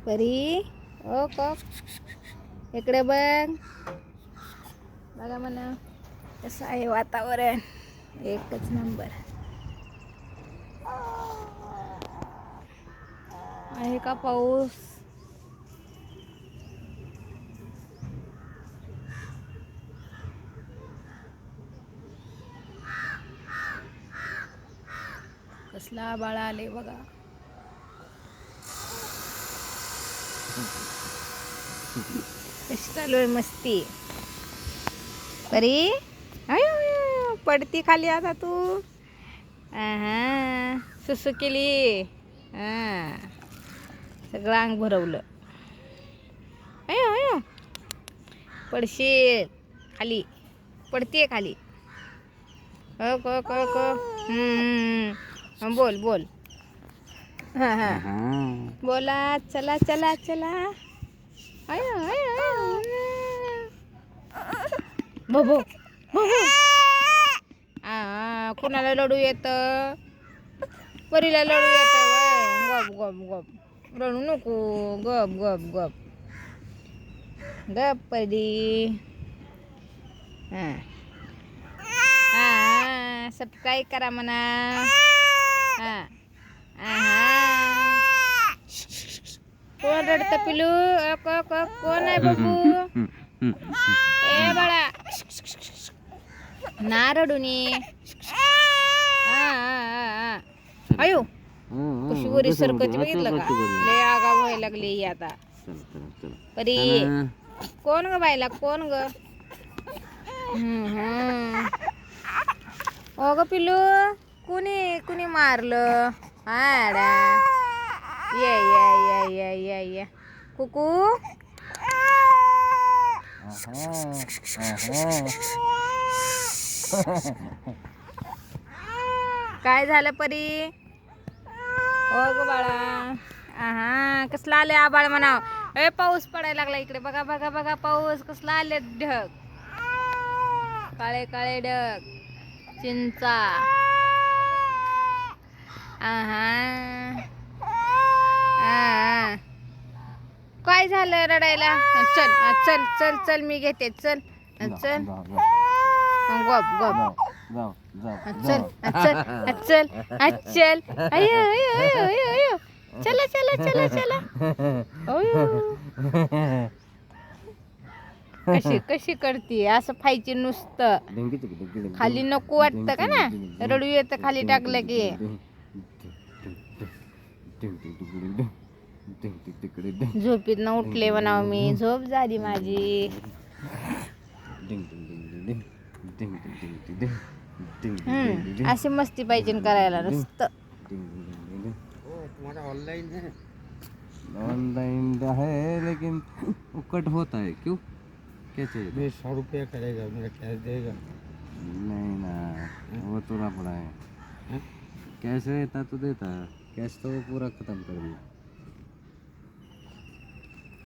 परी ओ कप इकडे बघ. बघा म्हणा कसं आहे वातावरण. एकच नंबर आहे का पाऊस. कसला आभाळ आले बघा. कशी चालू आहे मस्ती. परी अयो अयो, पडती खाली आता तू. सुसू केली. सगळं अंग भरवलं. अयो अयो पडशील खाली. पडतीये खाली. बोल बोल. बोला चला चला चला. अयो अयो बबो बबो. कुणाला लढू येतं. परीला लढू येतं. गप गप गप रडू नको. गप गप गप गप परी. सबस्क्राईब करा म्हणा. कोण रडतं पिलू. कोण आहे बबू. ए बाळा ना रडूनी. अयो कशी वरी सरकती बघितलं का. लय आगाव व्हायला लागली ही आता. परी कोण ग बायला कोण ग. ओ ग पिलू कुणी कुणी मारलं. ये ये ये ये ये ये कुकू. काय झालं परी. ओ ग बाळा. कसला आले आबाळ म्हणाव. ए पाऊस पडायला लागला इकडे. बघा बघा बघा पाऊस कसला आले ढग. काळे काळे ढग. चिंचा. काय झालं रडायला. चल चल चल चल मी घेते. चल चल गप गप. चल चल चल चल. अयो अयो अयो अयो अयो. चला चला चला चला. कशी कशी करते असं फायची नुसतं. खाली नको वाटतं का ना. रडू येतं खाली टाकलं की. झोपीत न उठले म्हणाव मी. झोप झाली माझी. अशी मस्ती पाहिजे करायला नुसतं. ऑनलाइन है लेकिन वो कट होता है क्यों. क्या चाहिए. 100 रुपया करेगा मेरा कैश देगा. नहीं ना वो थोड़ा पड़ा है. कैश रहता तो देता. कैश तो वो पूरा खत्म कर दिया.